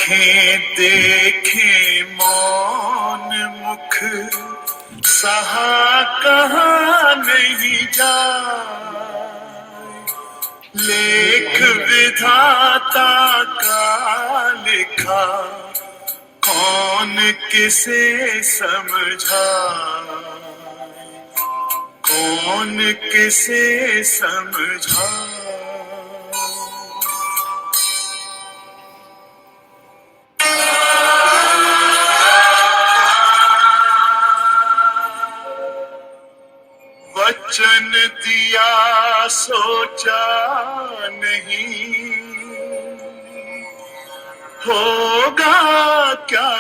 आंखें देखें मौन मुख सहा कहाँ नहीं जाए, लेख विधाता का लिखा कौन किसे समझाए, कौन किसे समझाए। वचन दिया सोचा नहीं, होगा क्या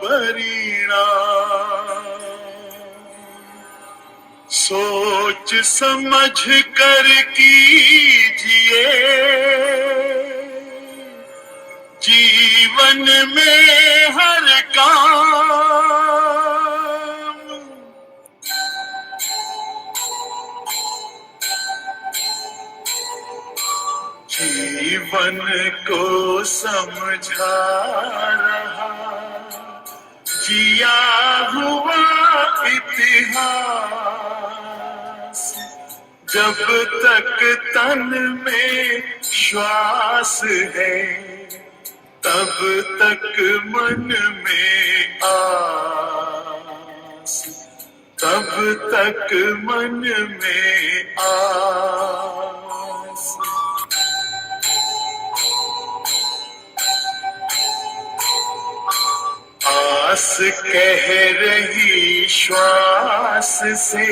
परिणाम। सोच समझ कर कीजिए, जीवन में हर काम। जीवन को समझा रहा जिया हुआ इतिहास, जब तक तन में श्वास है तब तक मन में आस, तब तक मन में आस। आस कह रही श्वास से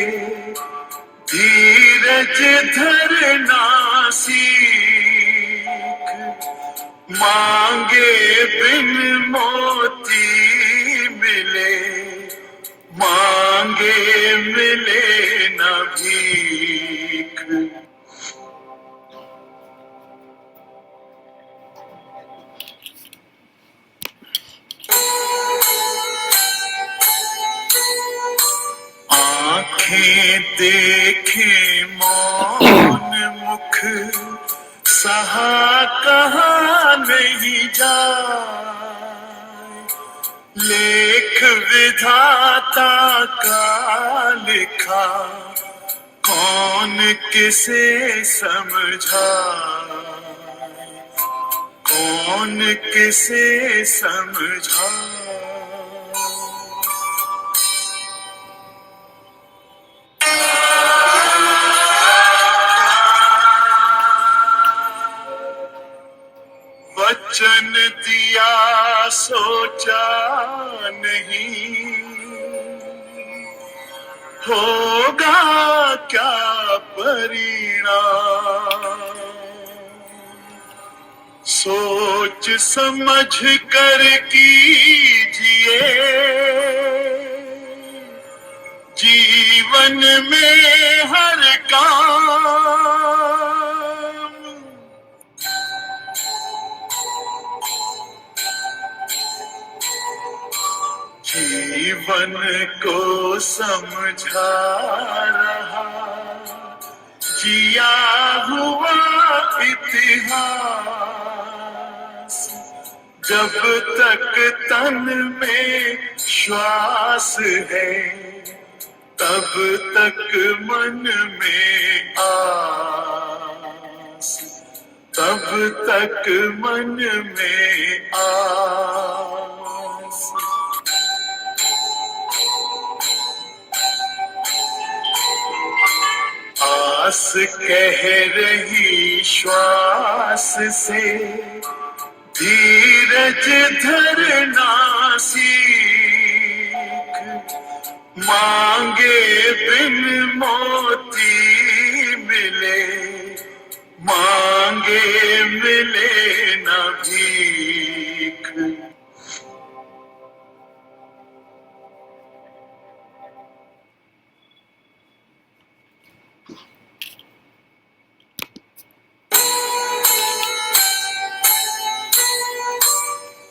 धीरज धरना सीख, मांगे बिन मोती मिले, मांगे मिले न भीख। आंखें देखें मौन मुख सहा कहाँ नहीं जाए, लेख विधाता का लिखा कौन किसे समझाए, कौन किसे समझाए। वचन दिया सोचा नहीं, होगा क्या परिणाम। सोच समझ कर कीजिए, जीवन में हर काम। जीवन को समझा रहा जिया हुआ इतिहास, जब तक तन में श्वास है तब तक मन में आस, तब तक मन में आस। आस कह रही श्वास से धीरज धरना सीख, मांगे बिन मोती मिले, मांगे मिले न भीख।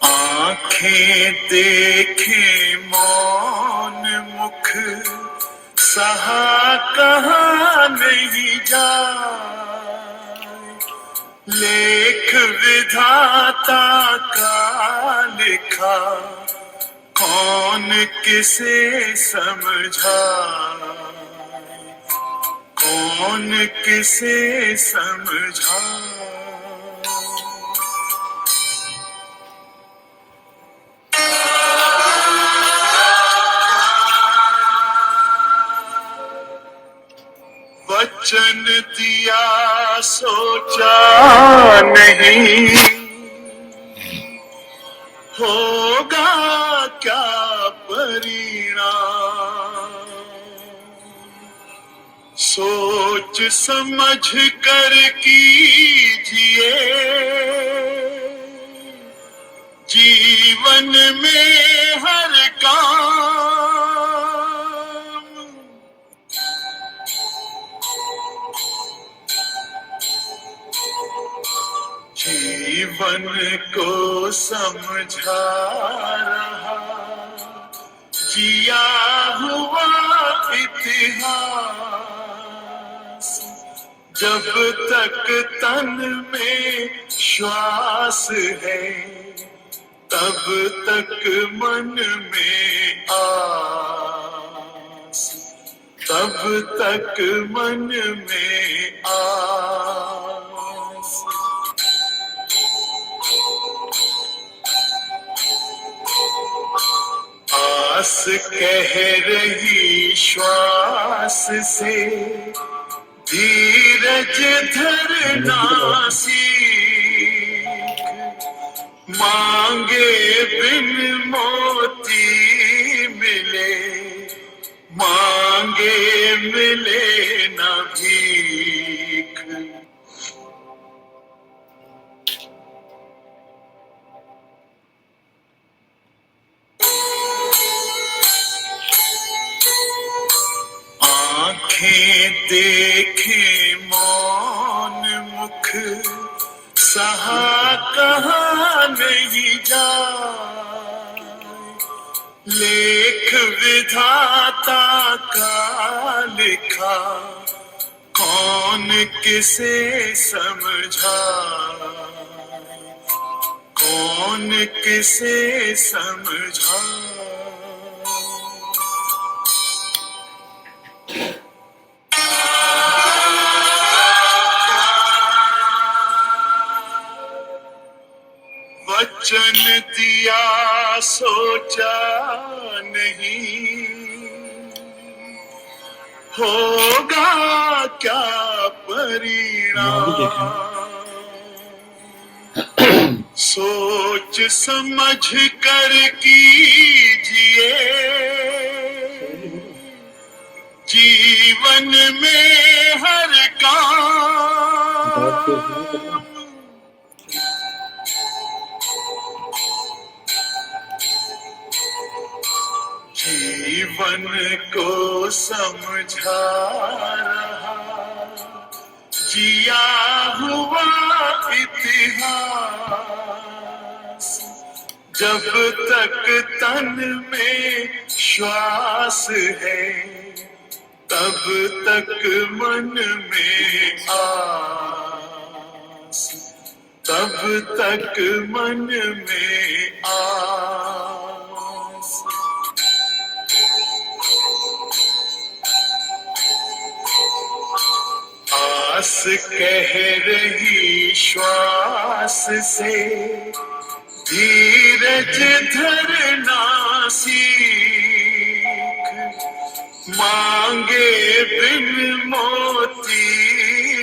आंखें देखें मौन मुख सहा कहाँ नहीं जाए, लेख विधाता का लिखा कौन किसे समझाए, कौन किसे समझाए। वचन दिया सोचा नहीं, होगा क्या परिणाम। सोच समझ कर कीजिए जीवन में हर काम। जीवन को समझा रहा जिया हुआ इतिहास। जब तक तन में श्वास है तब तक मन में आस, तब तक मन में आस। आस कह रही श्वास से धीरज धरना सीख। मांगे बिन मोती मिले, मांगे मिले न भीख। आंखें देखे मौन मुख, सहा कहाँ नहीं जाए। लेख विधाता का लिखा कौन किसे समझाए, कौन किसे समझाए। वचन दिया सोचा नहीं, होगा क्या परिणाम। सोच समझ कर कीजिए जीवन में हर काम। जीवन को समझा रहा जिया हुआ इतिहास। जब तक तन में श्वास है तब तक मन में आस, तब तक मन में आस। आस कह रही श्वास से धीरज धरना सीख। मांगे बिन मोती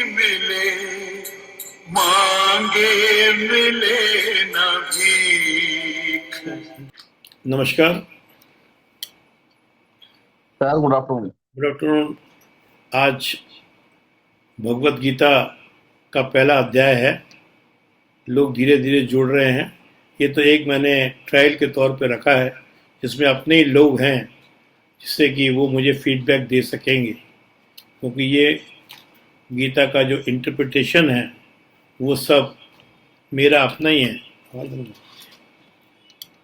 मिले, मांगे मिले न भीख। नमस्कार sir, good afternoon. Good afternoon. आज भगवत गीता का पहला अध्याय है। लोग धीरे धीरे जुड़ रहे हैं। ये तो एक मैंने ट्रायल के तौर पे रखा है जिसमें अपने ही लोग हैं जिससे कि वो मुझे फीडबैक दे सकेंगे, क्योंकि ये गीता का जो इंटरप्रिटेशन है वो सब मेरा अपना ही है।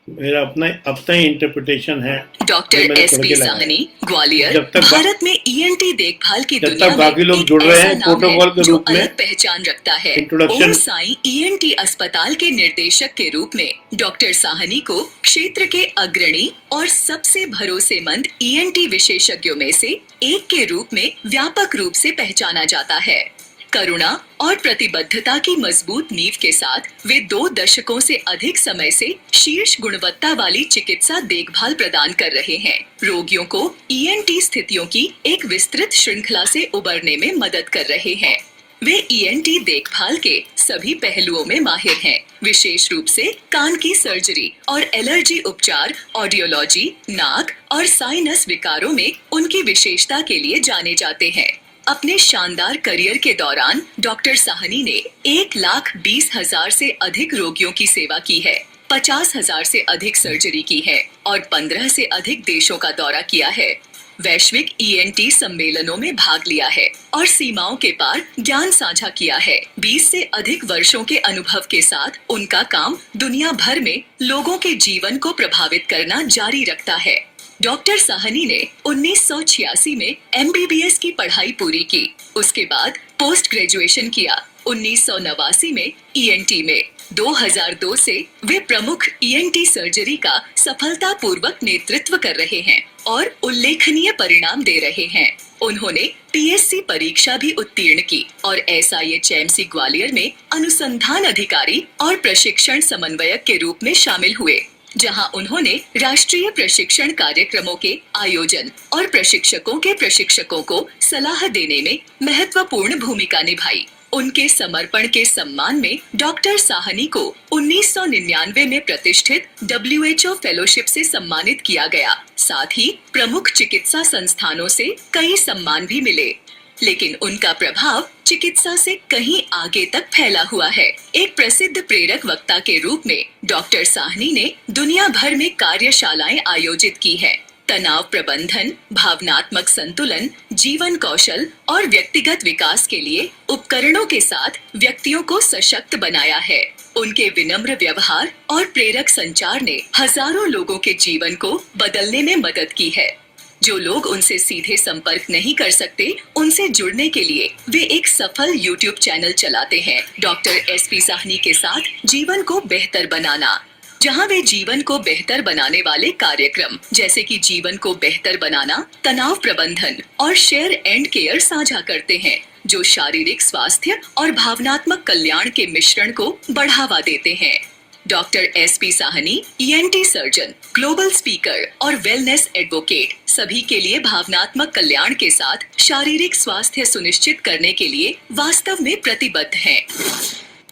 मेरा अपना ही इंटरप्रिटेशन है जो डॉक्टर मैंने एस पढ़ पी के लगाया। साहनी, ग्वालियर। जब तक भारत में ईएनटी देखभाल की जब दुनिया तक बाकी में लोग एक जुड़ रहे ऐसा हैं नाम प्रोटोकॉल है के जो रूप में, अलग पहचान रखता है। इंट्रोडक्शन ओम साई ईएनटी अस्पताल के निर्देशक के रूप में डॉक्टर साहनी को क्षेत्र के अग्रणी और सबसे भरोसेमंद ईएनटी विशेषज्ञों में से एक के रूप में व्यापक रूप से पहचाना जाता है। करुणा और प्रतिबद्धता की मजबूत नींव के साथ वे 2 दशकों से अधिक समय से शीर्ष गुणवत्ता वाली चिकित्सा देखभाल प्रदान कर रहे हैं। रोगियों को ईएनटी स्थितियों की एक विस्तृत श्रृंखला से उबरने में मदद कर रहे हैं। वे ईएनटी देखभाल के सभी पहलुओं में माहिर हैं, विशेष रूप से कान की सर्जरी और एलर्जी उपचार, ऑडियोलॉजी, नाक और साइनस विकारों में उनकी विशेषता के लिए जाने जाते हैं। अपने शानदार करियर के दौरान डॉक्टर साहनी ने 1,20,000 से अधिक रोगियों की सेवा की है, 50,000 से अधिक सर्जरी की है और 15 से अधिक देशों का दौरा किया है। वैश्विक ईएनटी सम्मेलनों में भाग लिया है और सीमाओं के पार ज्ञान साझा किया है। 20 से अधिक वर्षों के अनुभव के साथ उनका काम दुनिया भर में लोगों के जीवन को प्रभावित करना जारी रखता है। डॉक्टर साहनी ने 1986 में एमबीबीएस की पढ़ाई पूरी की। उसके बाद पोस्ट ग्रेजुएशन किया। 1989 में ईएनटी में। 2002 से वे प्रमुख ईएनटी सर्जरी का सफलतापूर्वक नेतृत्व कर रहे हैं और उल्लेखनीय परिणाम दे रहे हैं। उन्होंने पीएससी परीक्षा भी उत्तीर्ण की और एसआईएचएमसी ग्वालियर में अनुसंधान अधिकारी और प्रशिक्षण समन्वयक के रूप में शामिल हुए, जहां उन्होंने राष्ट्रीय प्रशिक्षण कार्यक्रमों के आयोजन और प्रशिक्षकों को सलाह देने में महत्वपूर्ण भूमिका निभाई। उनके समर्पण के सम्मान में डॉक्टर साहनी को 1999 में प्रतिष्ठित WHO फेलोशिप से सम्मानित किया गया। साथ ही प्रमुख चिकित्सा संस्थानों से कई सम्मान भी मिले, लेकिन उनका प्रभाव चिकित्सा से कहीं आगे तक फैला हुआ है। एक प्रसिद्ध प्रेरक वक्ता के रूप में डॉक्टर साहनी ने दुनिया भर में कार्यशालाएं आयोजित की है। तनाव प्रबंधन, भावनात्मक संतुलन, जीवन कौशल और व्यक्तिगत विकास के लिए उपकरणों के साथ व्यक्तियों को सशक्त बनाया है। उनके विनम्र व्यवहार और प्रेरक संचार ने हजारों लोगों के जीवन को बदलने में मदद की है। जो लोग उनसे सीधे संपर्क नहीं कर सकते, उनसे जुड़ने के लिए वे एक सफल YouTube चैनल चलाते हैं, डॉक्टर एसपी साहनी के साथ जीवन को बेहतर बनाना, जहां वे जीवन को बेहतर बनाने वाले कार्यक्रम जैसे कि जीवन को बेहतर बनाना, तनाव प्रबंधन और शेयर एंड केयर साझा करते हैं, जो शारीरिक स्वास्थ्य और भावनात्मक कल्याण के मिश्रण को बढ़ावा देते हैं। Doctor SP Sahni ENT surgeon, global speaker और वेलनेस एडवोकेट सभी के लिए भावनात्मक कल्याण के साथ शारीरिक स्वास्थ्य सुनिश्चित करने के लिए वास्तव में प्रतिबद्ध हैं।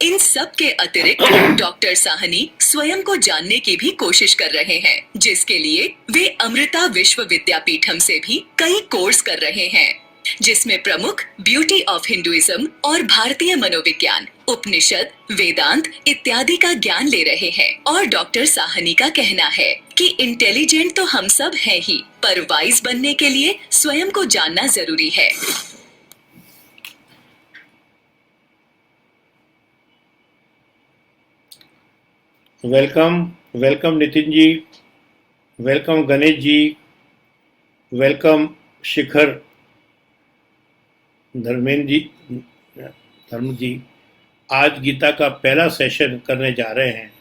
इन सब के अतिरिक्त डॉक्टर साहनी स्वयं को जानने की भी कोशिश कर रहे हैं, जिसके लिए वे अमृता विश्व विद्यापीठम से भी कई कोर्स कर रहे हैं, जिसमें प्रमुख ब्यूटी ऑफ हिंदुइज्म और भारतीय मनोविज्ञान, उपनिषद, वेदांत इत्यादि का ज्ञान ले रहे हैं। और डॉक्टर साहनी का कहना है कि इंटेलिजेंट तो हम सब हैं ही, पर वाइज बनने के लिए स्वयं को जानना जरूरी है। Welcome Nitin ji, welcome Ganesh ji, welcome शिखर, धर्म जी। आज गीता का पहला सेशन करने जा रहे हैं।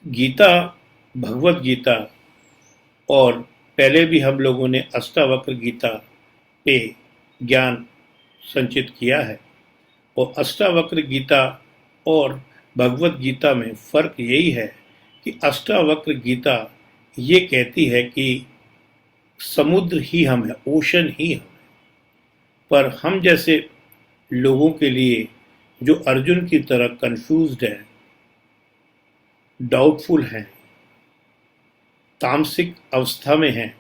गीता, भगवत गीता, और पहले भी हम लोगों ने अष्टावक्र गीता पे ज्ञान संचित किया है। और अष्टावक्र गीता और भगवत गीता में फर्क यही है कि अष्टावक्र गीता ये कहती है कि समुद्र ही हम है, ओशन ही हम है। पर हम जैसे लोगों के लिए जो अर्जुन की तरह कंफ्यूज्ड हैं, डाउटफुल हैं, तामसिक अवस्था में हैं,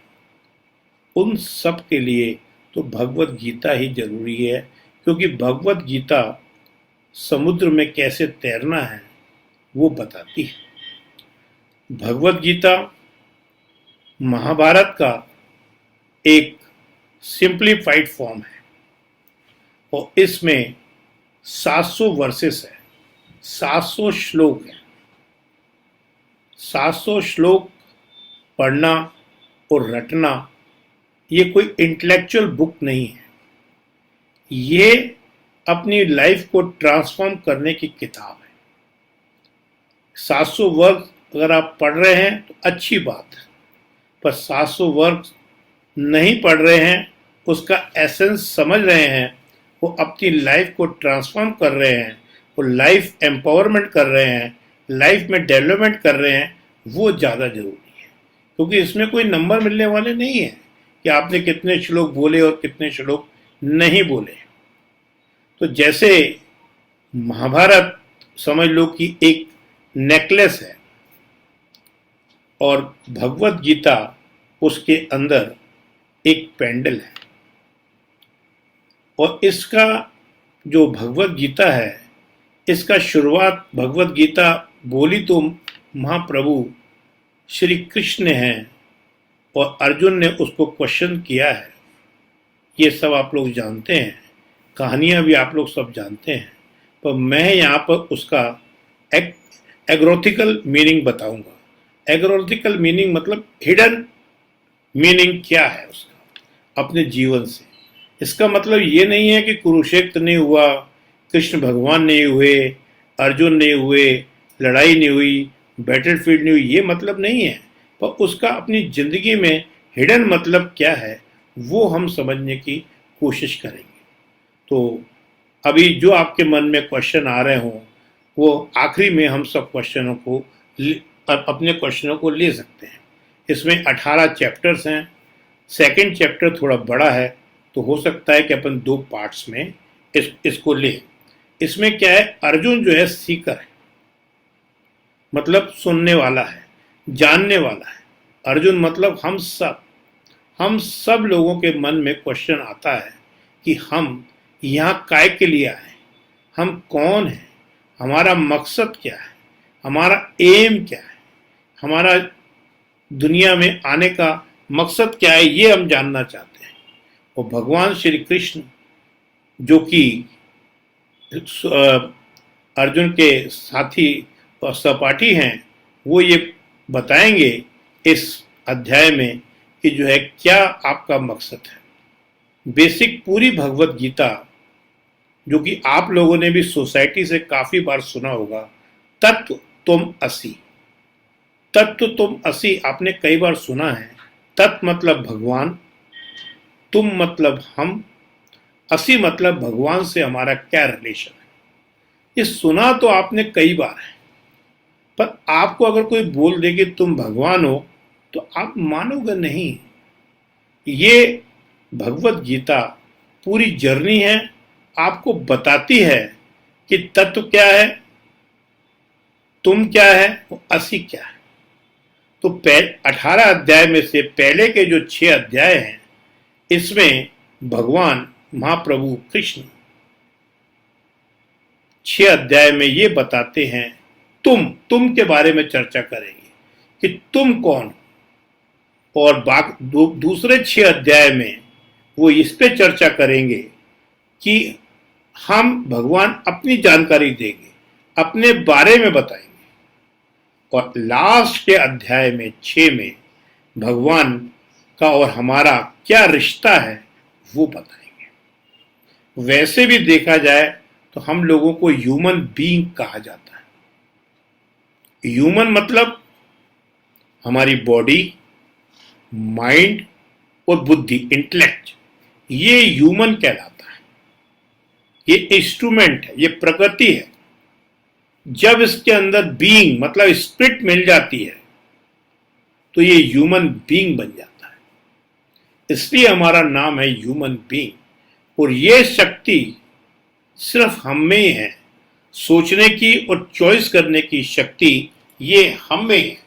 उन सब के लिए तो भगवत गीता ही जरूरी है, क्योंकि भगवत गीता समुद्र में कैसे तैरना है वो बताती है। भगवत गीता महाभारत का एक सिंप्लीफाइड फॉर्म है और इसमें 700 वर्सेस है, 700 श्लोक है, 700 श्लोक पढ़ना और रटना ये कोई इंटेलेक्चुअल बुक नहीं है, ये अपनी लाइफ को ट्रांसफॉर्म करने की किताब है। 700 वर्ग अगर आप पढ़ रहे हैं तो अच्छी बात है, पर 700 वर्ग नहीं पढ़ रहे हैं, उसका एसेंस समझ रहे हैं, वो अपनी लाइफ को ट्रांसफॉर्म कर रहे हैं, वो लाइफ एम्पावरमेंट कर रहे हैं, लाइफ में डेवलपमेंट कर रहे हैं, वो ज़्यादा जरूरी है। क्योंकि इसमें कोई नंबर मिलने वाले नहीं है कि आपने कितने श्लोक बोले और कितने श्लोक नहीं बोले। तो जैसे महाभारत समझ लो कि एक नेकलेस है और भगवत गीता उसके अंदर एक पेंडल है, और इसका जो भगवत गीता है, इसका शुरुआत भगवत गीता बोली तो महाप्रभु श्री कृष्ण ने है और अर्जुन ने उसको क्वेश्चन किया है। ये सब आप लोग जानते हैं, कहानियां भी आप लोग सब जानते हैं, पर मैं यहाँ पर उसका एग्रोथिकल मीनिंग बताऊंगा। एग्रोथिकल मीनिंग मतलब हिडन मीनिंग क्या है उसका अपने जीवन से। इसका मतलब ये नहीं है कि कुरुक्षेत्र नहीं हुआ, कृष्ण भगवान नहीं हुए, अर्जुन नहीं हुए, लड़ाई नहीं हुई, बैटलफील्ड नहीं हुई, ये मतलब नहीं है, पर उसका अपनी जिंदगी में हिडन मतलब क्या है वो हम समझने की कोशिश करेंगे। तो अभी जो आपके मन में क्वेश्चन आ रहे हों, वो आखिरी में हम सब क्वेश्चनों को अपने क्वेश्चनों को ले सकते हैं। इसमें 18 चैप्टर्स हैं। सेकंड चैप्टर थोड़ा बड़ा है, तो हो सकता है कि अपन 2 पार्ट्स में इसको ले। इसमें क्या है, अर्जुन जो है सीकर है, मतलब सुनने वाला है, जानने वाला है। अर्जुन मतलब हम सब लोगों के मन में क्वेश्चन आता है कि हम यहाँ काय के लिए आए, हम कौन हैं, हमारा मकसद क्या है, हमारा एम क्या है, हमारा दुनिया में आने का मकसद क्या है, ये हम जानना चाहते हैं। और भगवान श्री कृष्ण जो कि अर्जुन के साथी और सहपाठी हैं, वो ये बताएंगे इस अध्याय में कि जो है क्या आपका मकसद है। बेसिक पूरी भगवत गीता जो कि आप लोगों ने भी सोसाइटी से काफी बार सुना होगा, तत्व तुम असि। तत्व तुम असि आपने कई बार सुना है। तत्व मतलब भगवान, तुम मतलब हम, असि मतलब भगवान से हमारा क्या रिलेशन है। ये सुना तो आपने कई बार है, पर आपको अगर कोई बोल दे कि तुम भगवान हो तो आप मानोगे नहीं। ये भगवत गीता पूरी जर्नी है, आपको बताती है कि तत्व क्या है, तुम क्या है, असि क्या है। तो 18 अध्याय में से पहले के जो 6 अध्याय हैं, इसमें भगवान महाप्रभु कृष्ण 6 अध्याय में ये बताते हैं, तुम के बारे में चर्चा करेंगे कि तुम कौन हो। और दूसरे 6 अध्याय में वो इस पे चर्चा करेंगे कि हम भगवान अपनी जानकारी देंगे, अपने बारे में बताएंगे। और लास्ट के अध्याय में 6 में भगवान का और हमारा क्या रिश्ता है वो बताएंगे। वैसे भी देखा जाए तो हम लोगों को ह्यूमन बीइंग कहा जाता है। ह्यूमन मतलब हमारी बॉडी, माइंड और बुद्धि, इंटेलेक्ट, ये ह्यूमन कहलाता है। ये इंस्ट्रूमेंट है, ये प्रकृति है। जब इसके अंदर बीइंग मतलब स्पिरिट मिल जाती है तो ये ह्यूमन बीइंग बन जाता है। इसलिए हमारा नाम है ह्यूमन बीइंग। और ये शक्ति सिर्फ हम में ही है, सोचने की और चॉइस करने की शक्ति ये हम में है।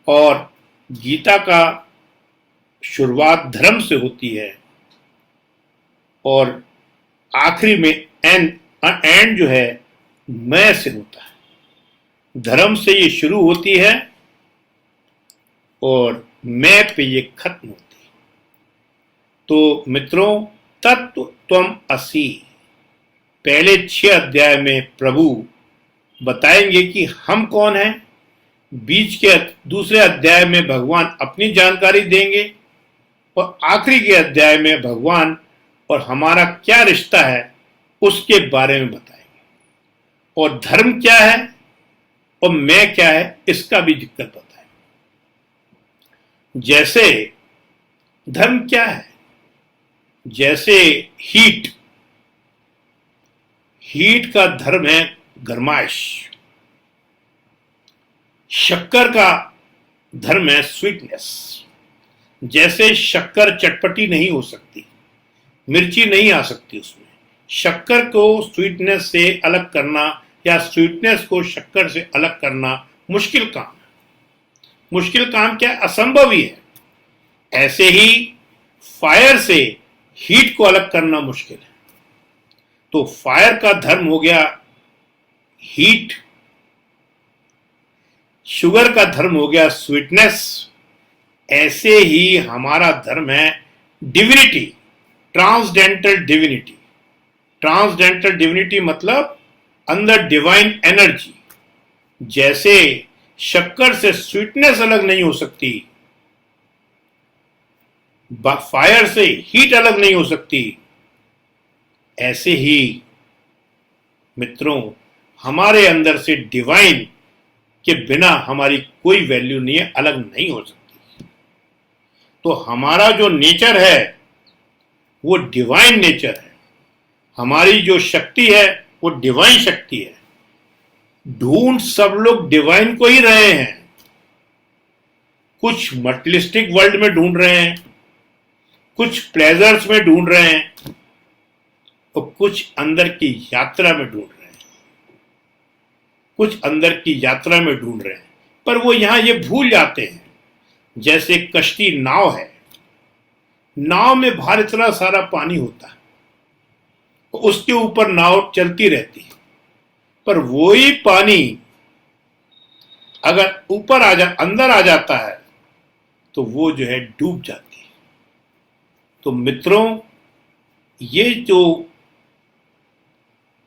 और गीता का शुरुआत धर्म से होती है और आखिरी में एंड जो है मैं से होता है। धर्म से ये शुरू होती है और मैं पे ये खत्म होती है। तो मित्रों, तत्व त्वम असि पहले 6 अध्याय में प्रभु बताएंगे कि हम कौन हैं, बीच के दूसरे अध्याय में भगवान अपनी जानकारी देंगे और आखिरी के अध्याय में भगवान और हमारा क्या रिश्ता है उसके बारे में बताएंगे, और धर्म क्या है और मैं क्या है इसका भी जिक्र बताएंगे। जैसे धर्म क्या है, जैसे हीट का धर्म है गरमाइश, शक्कर का धर्म है स्वीटनेस। जैसे शक्कर चटपटी नहीं हो सकती, मिर्ची नहीं आ सकती उसमें, शक्कर को स्वीटनेस से अलग करना या स्वीटनेस को शक्कर से अलग करना मुश्किल काम है। मुश्किल काम क्या है? असंभव ही है। ऐसे ही फायर से हीट को अलग करना मुश्किल है। तो फायर का धर्म हो गया हीट, शुगर का धर्म हो गया स्वीटनेस। ऐसे ही हमारा धर्म है divinity, transcendental divinity. Transcendental divinity मतलब अंदर डिवाइन एनर्जी। जैसे शक्कर से स्वीटनेस अलग नहीं हो सकती, फायर से हीट अलग नहीं हो सकती, ऐसे ही मित्रों हमारे अंदर से डिवाइन के बिना हमारी कोई वैल्यू नहीं है, अलग नहीं हो सकती। तो हमारा जो नेचर है वो डिवाइन नेचर है, हमारी जो शक्ति है वो डिवाइन शक्ति है। ढूंढ सब लोग डिवाइन को ही रहे हैं। कुछ मटेरियलिस्टिक वर्ल्ड में ढूंढ रहे हैं, कुछ प्लेजर्स में ढूंढ रहे हैं, और कुछ अंदर की यात्रा में ढूंढ रहे हैं, कुछ अंदर की यात्रा में ढूंढ रहे हैं। पर वो यहां ये भूल जाते हैं, जैसे कश्ती नाव है, नाव में बाहर इतना सारा पानी होता है, उसके ऊपर नाव चलती रहती है, पर वही पानी अगर ऊपर अंदर आ जाता है तो वो जो है डूब जाती है। तो मित्रों ये जो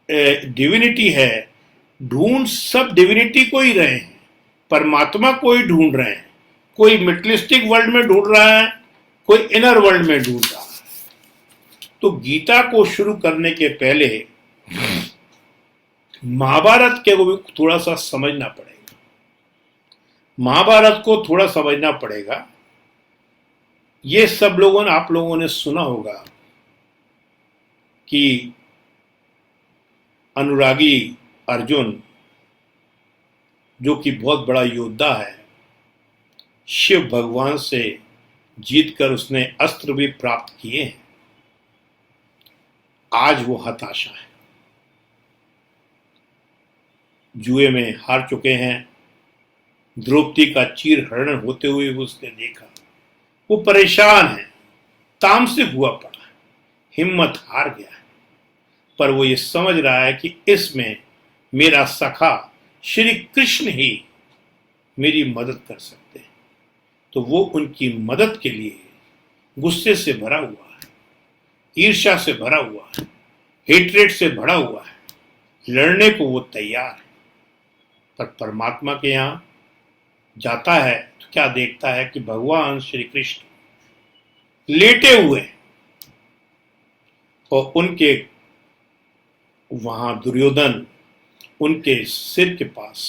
डिविनिटी है, ढूंढ सब डिविनिटी को ही रहे हैं, परमात्मा को ही ढूंढ रहे हैं। कोई मेटेरियलिस्टिक वर्ल्ड में ढूंढ रहा है, कोई इनर वर्ल्ड में ढूंढ रहा है। तो गीता को शुरू करने के पहले महाभारत के को भी थोड़ा सा समझना पड़ेगा। महाभारत को थोड़ा समझना पड़ेगा। ये सब लोगों ने, आप लोगों ने सुना होगा कि अनुरागी अर्जुन, जो कि बहुत बड़ा योद्धा है, शिव भगवान से जीतकर उसने अस्त्र भी प्राप्त किए हैं। आज वो हताशा है, जुए में हार चुके हैं। द्रौपदी का चीर हरण होते हुए उसने देखा, वो परेशान है, तामसिक हुआ पड़ा है, हिम्मत हार गया है। पर वो ये समझ रहा है कि इसमें मेरा सखा श्री कृष्ण ही मेरी मदद कर सकते हैं। तो वो उनकी मदद के लिए गुस्से से भरा हुआ है, ईर्ष्या से भरा हुआ है, हेट्रेट से भरा हुआ है, लड़ने को वो तैयार है। पर परमात्मा के यहां जाता है तो क्या देखता है कि भगवान श्री कृष्ण लेटे हुए हैं और उनके वहां दुर्योधन उनके सिर के पास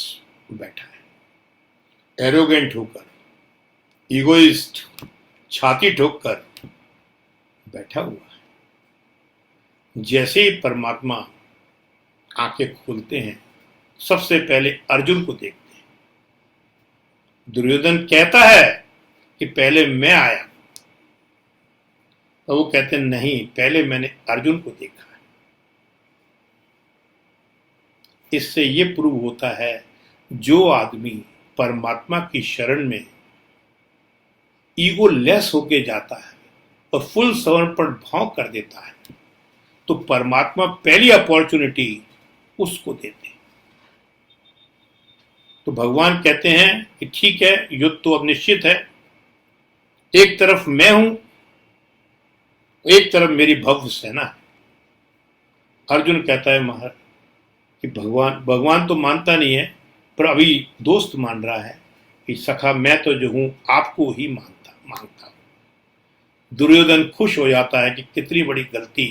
बैठा है, एरोगेंट होकर, इगोइस्ट, छाती ठोककर बैठा हुआ है। जैसे ही परमात्मा आंखें खोलते हैं, सबसे पहले अर्जुन को देखते हैं। दुर्योधन कहता है कि पहले मैं आया, तो वो कहते हैं नहीं, पहले मैंने अर्जुन को देखा है। इससे ये प्रूव होता है, जो आदमी परमात्मा की शरण में ईगो लेस होके जाता है और फुल समर्पण भाव कर देता है, तो परमात्मा पहली अपॉर्चुनिटी उसको देते हैं। तो भगवान कहते हैं कि ठीक है, युद्ध तो अब निश्चित है, एक तरफ मैं हूं, एक तरफ मेरी भव्य सेना है। अर्जुन कहता है महाराज कि भगवान तो मानता नहीं है, पर अभी दोस्त मान रहा है कि सखा मैं तो जो हूं आपको ही मांगता हूं। दुर्योधन खुश हो जाता है कि कितनी बड़ी गलती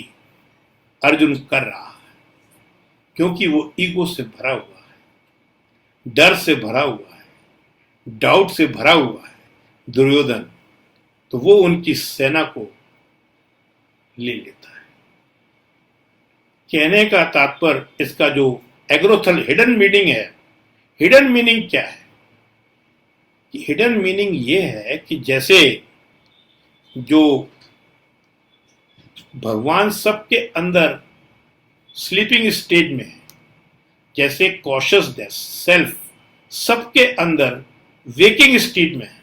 अर्जुन कर रहा है, क्योंकि वो ईगो से भरा हुआ है, डर से भरा हुआ है, डाउट से भरा हुआ है दुर्योधन। तो वो उनकी सेना को ले लेता है। कहने का तात्पर्य इसका जो एग्रोथल हिडन मीनिंग है, हिडन मीनिंग क्या है? हिडन मीनिंग ये है कि जैसे जो भगवान सबके अंदर स्लीपिंग स्टेज में है, जैसे कॉशियसनेस सेल्फ सबके अंदर वेकिंग स्टेज में है।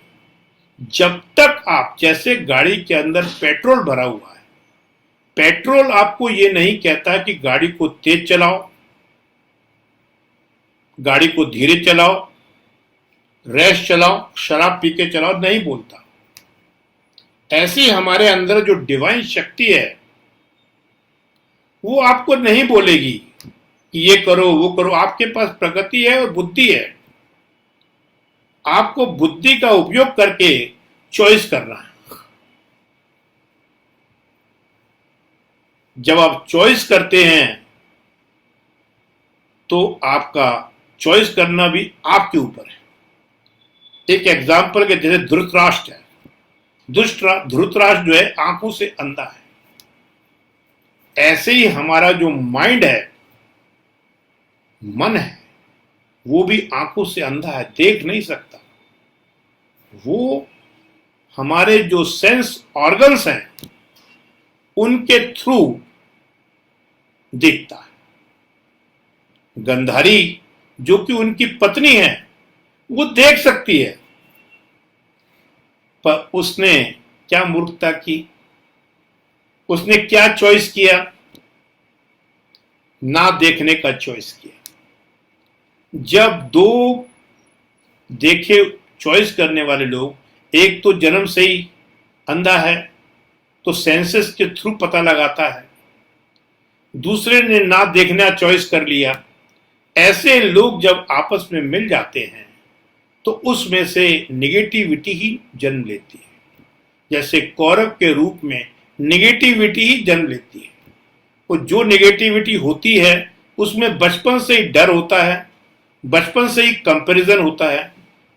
जब तक आप, जैसे गाड़ी के अंदर पेट्रोल भरा हुआ है, पेट्रोल आपको ये नहीं कहता कि गाड़ी को तेज चलाओ, गाड़ी को धीरे चलाओ, रैश चलाओ, शराब पी के चलाओ, नहीं बोलता। ऐसी हमारे अंदर जो डिवाइन शक्ति है वो आपको नहीं बोलेगी कि ये करो वो करो। आपके पास प्रगति है और बुद्धि है, आपको बुद्धि का उपयोग करके चॉइस करना है। जब आप चॉइस करते हैं तो आपका चॉइस करना भी आपके ऊपर है। एक एग्जाम्पल के जैसे धृतराष्ट्र है, धृतराष्ट्र जो है आंखों से अंधा है। ऐसे ही हमारा जो माइंड है, मन है, वो भी आंखों से अंधा है, देख नहीं सकता। वो हमारे जो सेंस ऑर्गन्स हैं उनके थ्रू देखता है। गंधारी जो कि उनकी पत्नी है वो देख सकती है, पर उसने क्या मूर्खता की, उसने क्या चॉइस किया? ना देखने का चॉइस किया। जब दो देखे चॉइस करने वाले लोग, एक तो जन्म से ही अंधा है तो सेंसेस के थ्रू पता लगाता है, दूसरे ने ना देखना चॉइस कर लिया। ऐसे लोग जब आपस में मिल जाते हैं तो उसमें से निगेटिविटी ही जन्म लेती है। जैसे कौरव के रूप में निगेटिविटी ही जन्म लेती है। और जो निगेटिविटी होती है उसमें बचपन से ही डर होता है, बचपन से ही कंपैरिजन होता है,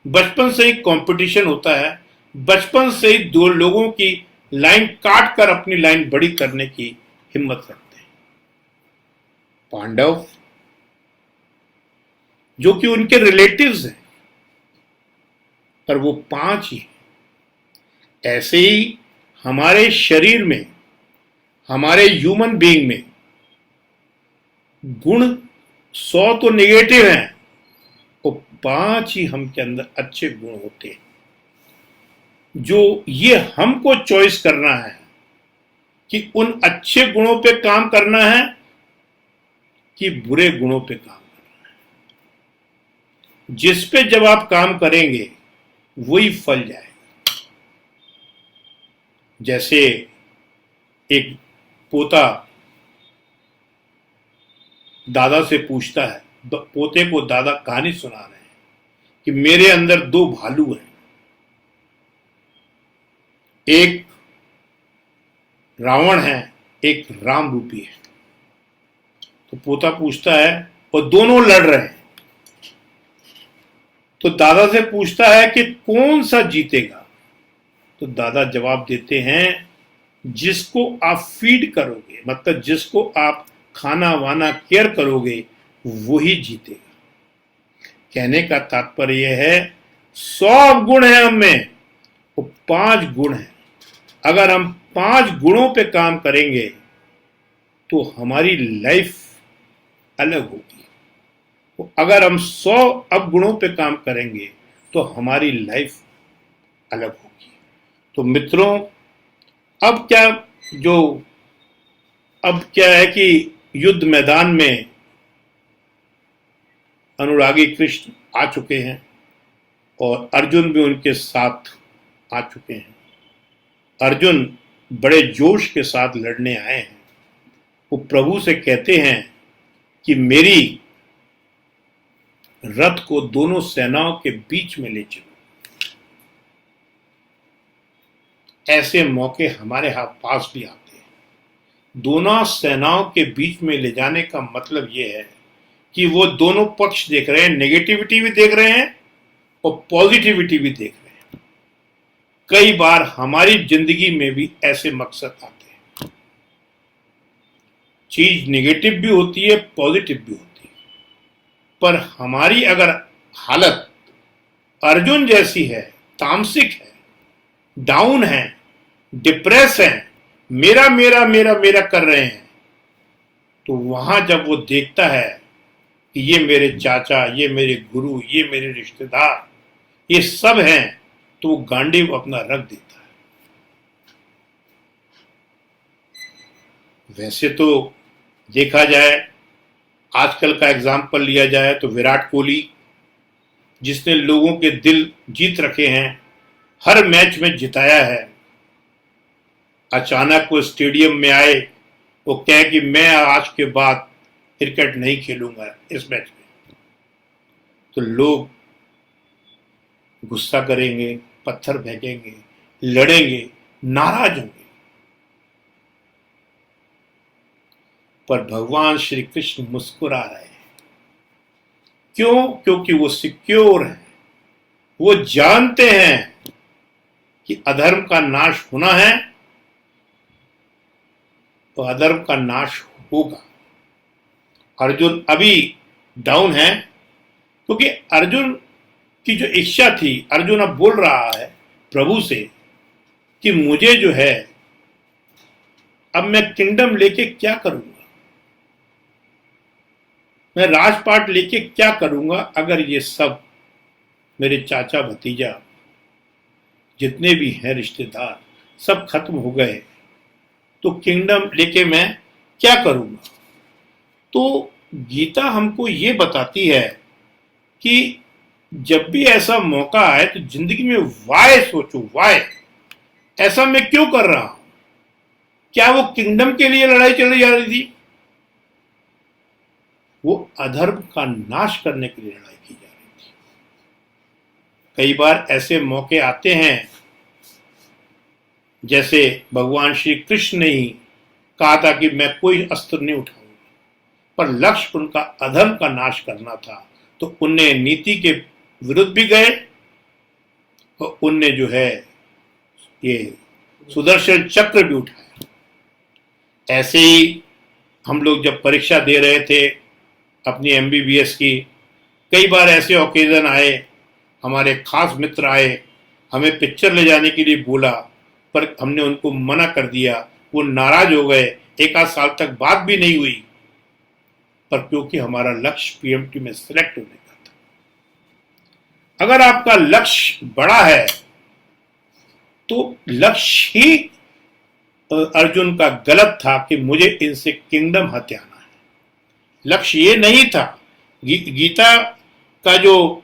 बचपन से ही कंपटीशन होता है, बचपन से ही दो लोगों की लाइन काट कर अपनी लाइन बड़ी करने की हिम्मत रखते हैं। पांडव जो कि उनके रिलेटिव्स हैं, पर वो 5 ही। ऐसे ही हमारे शरीर में, हमारे ह्यूमन बीइंग में गुण 100 तो नेगेटिव हैं, तो 5 ही हम के अंदर अच्छे गुण होते हैं। जो ये हमको चॉइस करना है कि उन अच्छे गुणों पे काम करना है कि बुरे गुणों पे काम करना है। जिस पे जब आप काम करेंगे वही फल जाएगा। जैसे एक पोता दादा से पूछता है, पोते को दादा कहानी सुना रहे हैं कि मेरे अंदर 2 भालू हैं, एक रावण है, एक राम रूपी है। तो पोता पूछता है, और दोनों लड़ रहे हैं। तो दादा से पूछता है कि कौन सा जीतेगा? तो दादा जवाब देते हैं, जिसको आप फीड करोगे, मतलब जिसको आप खाना वाना केयर करोगे, वही जीतेगा। कहने का तात्पर्य यह है 100 गुण है हम में, वो 5 गुण है। अगर हम 5 गुणों पे काम करेंगे तो हमारी लाइफ अलग होगी। तो अगर हम 100 अवगुणों पे काम करेंगे तो हमारी लाइफ अलग होगी। तो मित्रों, अब क्या है कि युद्ध मैदान में अनुरागी कृष्ण आ चुके हैं और अर्जुन भी उनके साथ आ चुके हैं। अर्जुन बड़े जोश के साथ लड़ने आए हैं। वो प्रभु से कहते हैं कि मेरी रथ को दोनों सेनाओं के बीच में ले चलो। ऐसे मौके हमारे हाथ पास भी आते हैं। दोनों सेनाओं के बीच में ले जाने का मतलब यह है कि वो दोनों पक्ष देख रहे हैं, नेगेटिविटी भी देख रहे हैं और पॉजिटिविटी भी देख रहे हैं। कई बार हमारी जिंदगी में भी ऐसे मकसद आते हैं, चीज नेगेटिव भी होती है, पॉजिटिव भी होती है, पर हमारी अगर हालत अर्जुन जैसी है, तामसिक है, डाउन है, डिप्रेस है, मेरा मेरा मेरा मेरा कर रहे हैं, तो वहां जब वो देखता है कि ये मेरे चाचा, ये मेरे गुरु, ये मेरे रिश्तेदार, ये सब हैं, तो वो गांडीव अपना रख देता है। वैसे तो देखा जाए, आजकल का एग्जाम्पल लिया जाए तो विराट कोहली, जिसने लोगों के दिल जीत रखे हैं, हर मैच में जिताया है, अचानक वो स्टेडियम में आए, वो कहे कि मैं आज के बाद क्रिकेट नहीं खेलूंगा इस मैच में, तो लोग गुस्सा करेंगे, पत्थर फेंकेंगे, लड़ेंगे, नाराज होंगे। पर भगवान श्री कृष्ण मुस्कुरा रहे हैं। क्यों? क्योंकि वो सिक्योर हैं, वो जानते हैं कि अधर्म का नाश होना है तो अधर्म का नाश होगा। अर्जुन अभी डाउन है क्योंकि अर्जुन की जो इच्छा थी, अर्जुन अब बोल रहा है प्रभु से कि मुझे जो है, अब मैं किंगडम लेके क्या करूंगा, मैं राजपाट लेके क्या करूंगा अगर ये सब मेरे चाचा भतीजा जितने भी हैं रिश्तेदार सब खत्म हो गए, तो किंगडम लेके मैं क्या करूंगा। तो गीता हमको ये बताती है कि जब भी ऐसा मौका आए तो जिंदगी में वाय सोचो, वाय, ऐसा मैं क्यों कर रहा हूं। क्या वो किंगडम के लिए लड़ाई चली जा रही थी? वो अधर्म का नाश करने के लिए लड़ाई की जा रही थी। कई बार ऐसे मौके आते हैं, जैसे भगवान श्री कृष्ण ने ही कहा था कि मैं कोई अस्त्र नहीं उठाऊंगा, पर लक्ष्य उनका अधर्म का नाश करना था, तो उनने नीति के विरुद्ध भी गए और उनने जो है ये सुदर्शन चक्र भी उठाया। ऐसे ही हम लोग जब परीक्षा दे रहे थे अपनी एमबीबीएस की, कई बार ऐसे ओकेजन आए, हमारे खास मित्र आए, हमें पिक्चर ले जाने के लिए बोला, पर हमने उनको मना कर दिया, वो नाराज हो गए, एक आध साल तक बात भी नहीं हुई, पर क्योंकि हमारा लक्ष्य पीएमटी में सिलेक्ट होने का था। अगर आपका लक्ष्य बड़ा है तो लक्ष्य ही अर्जुन का गलत था कि मुझे इनसे किंगडम हथियाना है। लक्ष्य ये नहीं था। गीता का जो,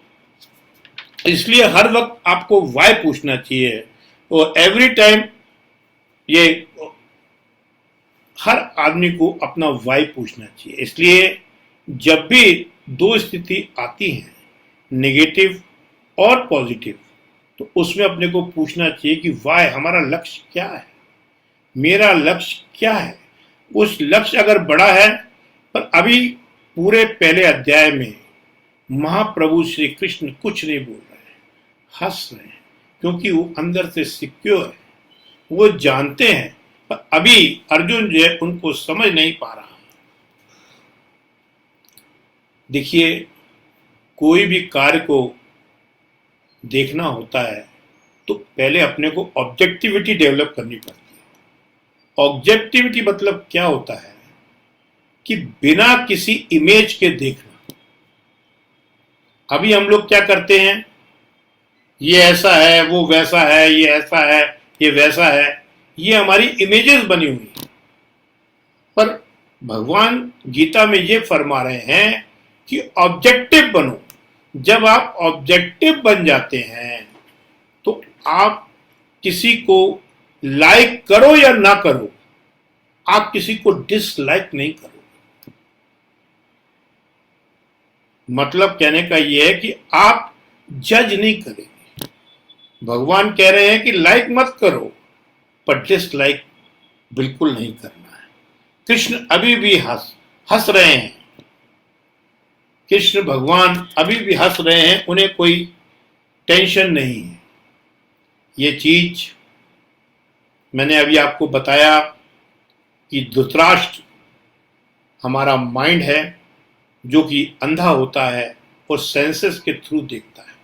इसलिए हर वक्त आपको वाई पूछना चाहिए और एवरी टाइम ये हर आदमी को अपना वाई पूछना चाहिए। इसलिए जब भी दो स्थिति आती है, नेगेटिव और पॉजिटिव, तो उसमें अपने को पूछना चाहिए कि वाई, हमारा लक्ष्य क्या है, मेरा लक्ष्य क्या है। उस लक्ष्य अगर बड़ा है, पर अभी पूरे पहले अध्याय में महाप्रभु श्री कृष्ण कुछ नहीं बोल रहे हैं, हंस रहे हैं, क्योंकि वो अंदर से सिक्योर है, वो जानते हैं, पर अभी अर्जुन जो है उनको समझ नहीं पा रहा। देखिए, कोई भी कार्य को देखना होता है तो पहले अपने को ऑब्जेक्टिविटी डेवलप करनी पड़ती है। ऑब्जेक्टिविटी मतलब क्या होता है कि बिना किसी इमेज के देखना। अभी हम लोग क्या करते हैं, ये ऐसा है, वो वैसा है, ये ऐसा है, ये वैसा है, ये हमारी इमेजेस बनी हुई है। पर भगवान गीता में ये फरमा रहे हैं कि ऑब्जेक्टिव बनो। जब आप ऑब्जेक्टिव बन जाते हैं तो आप किसी को लाइक करो या ना करो, आप किसी को डिसलाइक नहीं करो। मतलब कहने का यह है कि आप जज नहीं करेंगे। भगवान कह रहे हैं कि लाइक मत करो, पर डिसलाइक बिल्कुल नहीं करना है। कृष्ण अभी भी हंस रहे हैं, कृष्ण भगवान अभी भी हंस रहे हैं, उन्हें कोई टेंशन नहीं है। ये चीज मैंने अभी आपको बताया कि धृतराष्ट्र हमारा माइंड है जो कि अंधा होता है और सेंसेस के थ्रू देखता है।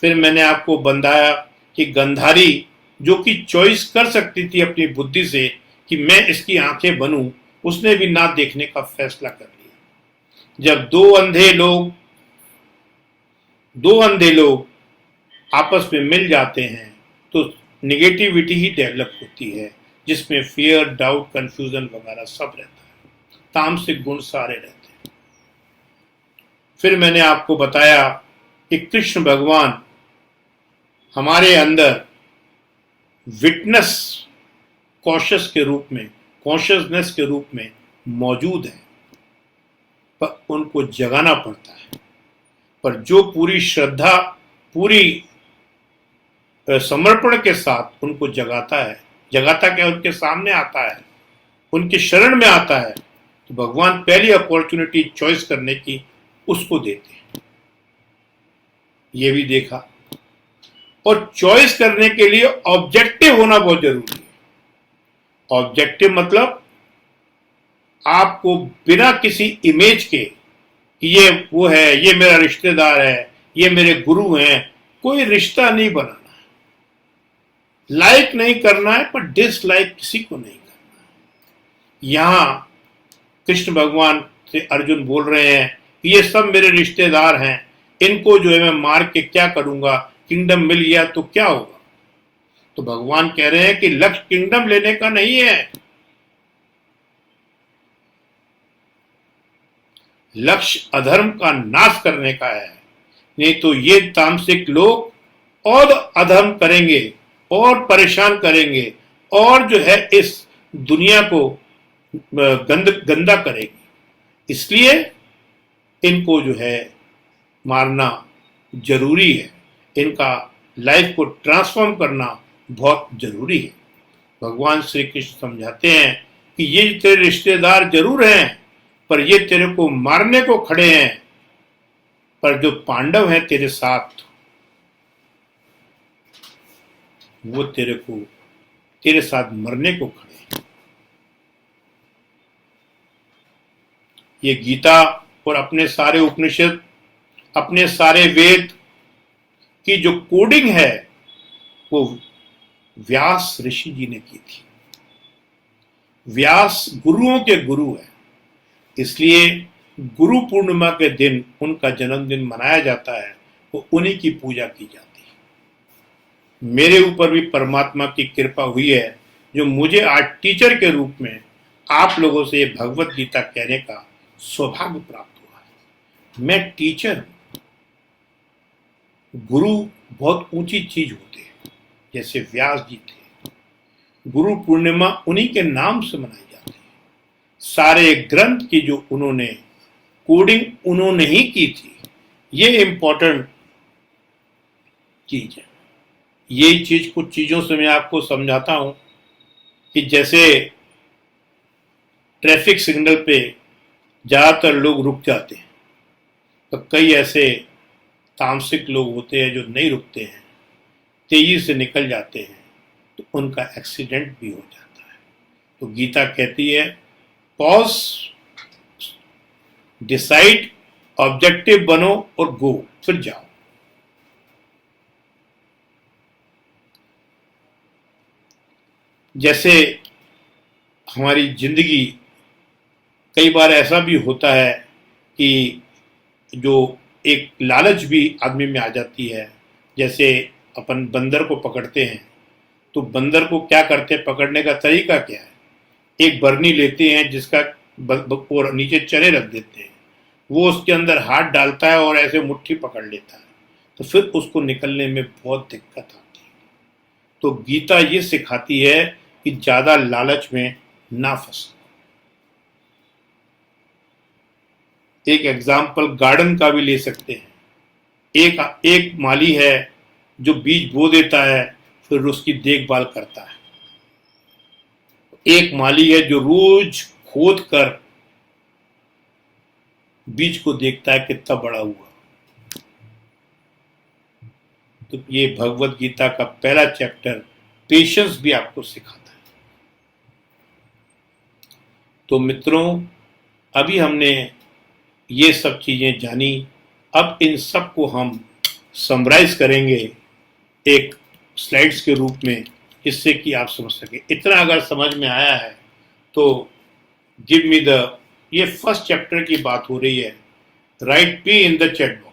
फिर मैंने आपको बताया कि गंधारी जो कि चॉइस कर सकती थी अपनी बुद्धि से कि मैं इसकी आंखें बनूं, उसने भी ना देखने का फैसला कर लिया। जब दो अंधे लोग आपस में मिल जाते हैं तो निगेटिविटी ही डेवलप होती है, जिसमें फियर, डाउट, कंफ्यूजन वगैरह सब रहता है, तामसिक गुण सारे रहते हैं। फिर मैंने आपको बताया कि कृष्ण भगवान हमारे अंदर विटनेस कॉन्शियसनेस के रूप में मौजूद है, पर उनको जगाना पड़ता है। पर जो पूरी श्रद्धा, पूरी समर्पण के साथ उनको जगाता क्या, उनके सामने आता है, उनके शरण में आता है, तो भगवान पहली अपॉर्चुनिटी चॉइस करने की उसको देते हैं। ये भी देखा। और चॉइस करने के लिए ऑब्जेक्टिव होना बहुत जरूरी है। ऑब्जेक्टिव मतलब आपको बिना किसी इमेज के कि ये वो है, ये मेरा रिश्तेदार है, ये मेरे गुरु हैं, कोई रिश्ता नहीं बनाना है। लाइक नहीं करना है, पर डिसलाइक किसी को नहीं करना है। यहां कृष्ण भगवान से अर्जुन बोल रहे हैं कि ये सब मेरे रिश्तेदार हैं, इनको जो है मैं मार के क्या करूंगा, किंगडम मिल गया तो क्या होगा। तो भगवान कह रहे हैं कि लक्ष्य किंगडम लेने का नहीं है, लक्ष्य अधर्म का नाश करने का है। नहीं तो ये तामसिक लोग और अधर्म करेंगे और परेशान करेंगे और जो है इस दुनिया को गंदा करेगी। इसलिए इनको जो है मारना जरूरी है, इनका लाइफ को ट्रांसफॉर्म करना बहुत जरूरी है। भगवान श्री कृष्ण समझाते हैं कि ये तेरे रिश्तेदार जरूर हैं, पर ये तेरे को मारने को खड़े हैं, पर जो पांडव हैं तेरे साथ, वो तेरे साथ मरने को खड़े हैं। ये गीता और अपने सारे उपनिषद, अपने सारे वेद की जो कोडिंग है वो व्यास ऋषि जी ने की थी। व्यास गुरुओं के गुरु है, इसलिए गुरु पूर्णिमा के दिन उनका जन्मदिन मनाया जाता है, वो उन्हीं की पूजा की जाती है। मेरे ऊपर भी परमात्मा की कृपा हुई है, जो मुझे आज टीचर के रूप में आप लोगों से भगवत गीता कहने का सौभाग्य प्राप्त हुआ है। मैं टीचर हूं। गुरु बहुत ऊंची चीज होते हैं, जैसे व्यास जी थे। गुरु पूर्णिमा उन्हीं के नाम से मनाई जाती है। सारे ग्रंथ की जो उन्होंने कोडिंग उन्होंने ही की थी, ये इंपॉर्टेंट चीज है। यही चीज कुछ चीजों से मैं आपको समझाता हूं कि जैसे ट्रैफिक सिग्नल पे ज्यादातर लोग रुक जाते हैं, तो कई ऐसे तामसिक लोग होते हैं जो नहीं रुकते हैं, तेजी से निकल जाते हैं, तो उनका एक्सीडेंट भी हो जाता है। तो गीता कहती है पॉज, डिसाइड, ऑब्जेक्टिव बनो और गो, फिर जाओ। जैसे हमारी जिंदगी, कई बार ऐसा भी होता है कि जो एक लालच भी आदमी में आ जाती है। जैसे अपन बंदर को पकड़ते हैं, तो बंदर को क्या करते हैं, पकड़ने का तरीका क्या है, एक बरनी लेते हैं जिसका और नीचे चने रख देते हैं, वो उसके अंदर हाथ डालता है और ऐसे मुट्ठी पकड़ लेता है, तो फिर उसको निकलने में बहुत दिक्कत आती है। तो गीता ये सिखाती है कि ज्यादा लालच में ना फंसो। एक एग्जाम्पल गार्डन का भी ले सकते हैं। एक माली है जो बीज बो देता है, फिर उसकी देखभाल करता है, एक माली है जो रोज खोद कर बीज को देखता है कितना बड़ा हुआ। तो ये भगवत गीता का पहला चैप्टर पेशेंस भी आपको सिखाता है। तो मित्रों, अभी हमने ये सब चीजें जानी, अब इन सब को हम समराइज करेंगे एक स्लाइड्स के रूप में, जिससे कि आप समझ सके। इतना अगर समझ में आया है तो गिव मी द, ये फर्स्ट चैप्टर की बात हो रही है, right P in the chat box.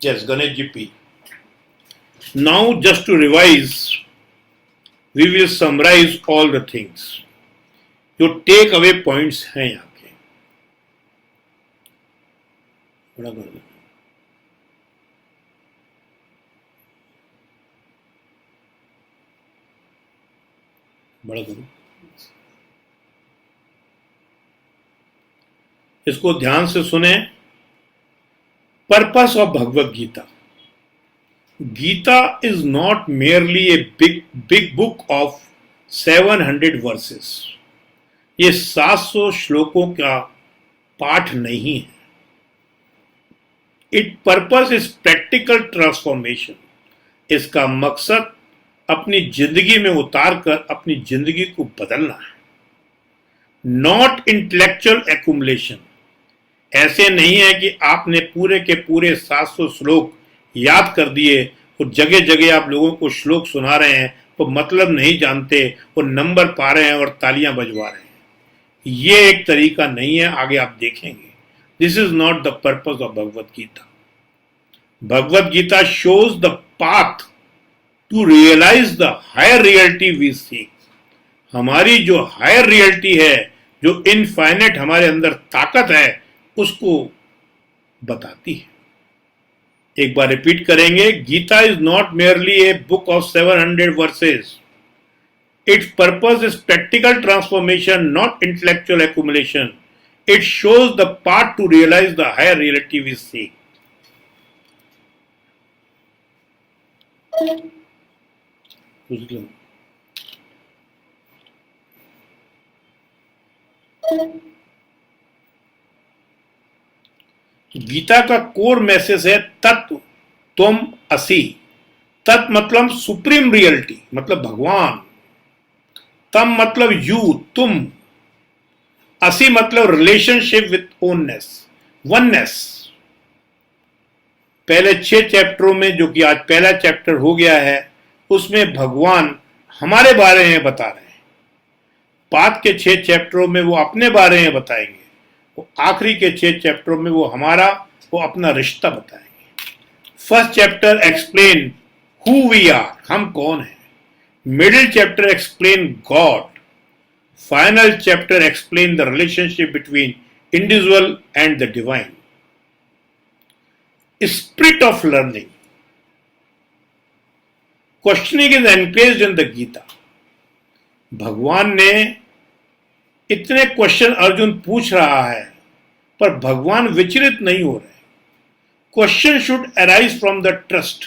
Yes, Ganesh ji P. Now just to revise, we will summarise all the things. जो टेक अवे पॉइंट्स हैं यहाँ के, बड़ा कर दो, बड़ा करो, इसको ध्यान से सुने। Purpose of Bhagavad Gita. Gita is not merely a big book of 700 verses. ये 700 श्लोकों का पाठ नहीं है। It purpose is practical transformation. इसका मकसद अपनी जिंदगी में उतार कर अपनी जिंदगी को बदलना है। Not intellectual accumulation. ऐसे नहीं है कि आपने पूरे के पूरे 700 श्लोक याद कर दिए और जगह जगह आप लोगों को श्लोक सुना रहे हैं तो मतलब नहीं जानते और नंबर पा रहे हैं और तालियां बजवा रहे हैं। ये एक तरीका नहीं है, आगे आप देखेंगे। This is not the purpose of Bhagavad Gita. Bhagavad Gita shows the path to realise the higher reality we seek. हमारी जो हायर रियलिटी है, जो इनफाइनेट हमारे अंदर ताकत है, उसको बताती है। एक बार रिपीट करेंगे, Gita is not merely a book of 700 verses. Its purpose is practical transformation, not intellectual accumulation. It shows the path to realise the higher reality we seek. Gita का कोर मैसेज है तत्व तुम असि। तत्व मतलब सुप्रीम रियलिटी, मतलब भगवान। तम मतलब यू, तुम। असि मतलब रिलेशनशिप विथ ओननेस, वननेस। पहले 6 चैप्टरों में, जो कि आज पहला चैप्टर हो गया है, उसमें भगवान हमारे बारे में बता रहे हैं। बाद के 6 चैप्टरों में वो अपने बारे में बताएंगे। वो आखिरी के 6 चैप्टरों में वो अपना रिश्ता बताएंगे। First chapter explain who we are, हम कौन हैं। Middle chapter explain God. Final chapter explain the relationship between individual and the divine. Spirit of learning. Questioning is encouraged in the Gita. भगवान ने इतने क्वेश्चन अर्जुन पूछ रहा है, पर भगवान विचलित नहीं हो रहे। Question should arise from the trust.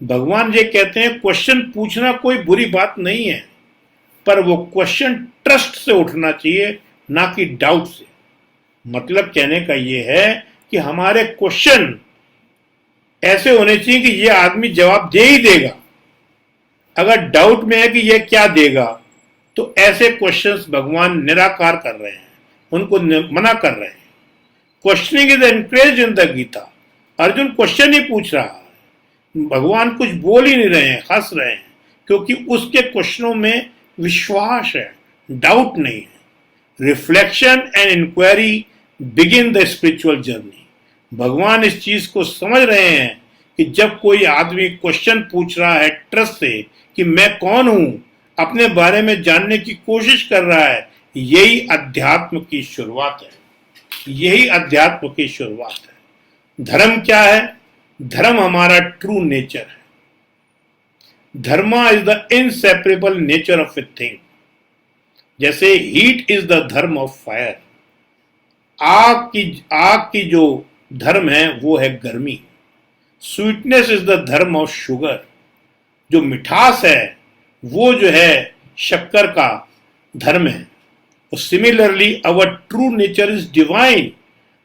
भगवान ये कहते हैं क्वेश्चन पूछना कोई बुरी बात नहीं है, पर वो क्वेश्चन ट्रस्ट से उठना चाहिए, ना कि डाउट से। मतलब कहने का ये है कि हमारे क्वेश्चन ऐसे होने चाहिए कि ये आदमी जवाब दे ही देगा। अगर डाउट में है कि ये क्या देगा, तो ऐसे क्वेश्चंस भगवान निराकार कर रहे हैं, उनको मना कर रहे हैं। Questioning is encouraged in the Gita. Arjun question ही पूछ रहा है, भगवान कुछ बोल ही नहीं रहे हैं, हंस रहे हैं, क्योंकि उसके क्वेश्चनों में विश्वास है, डाउट नहीं है। Reflection and inquiry begin the spiritual journey. भगवान इस चीज को समझ रहे हैं कि जब कोई आदमी क्वेश्चन पूछ रहा है ट्रस्ट से कि मैं कौन हूं, अपने बारे में जानने की कोशिश कर रहा है, यही अध्यात्म की शुरुआत है। यही अध्यात्म की शुरुआत है। धर्म क्या है? धर्म हमारा ट्रू नेचर है। Dharma is the inseparable nature of a thing. जैसे heat is the dharma of fire. आग की जो धर्म है वो है गर्मी। Sweetness is the dharma of sugar. जो मिठास है वो जो है शक्कर का धर्म है। और similarly our true nature is divine.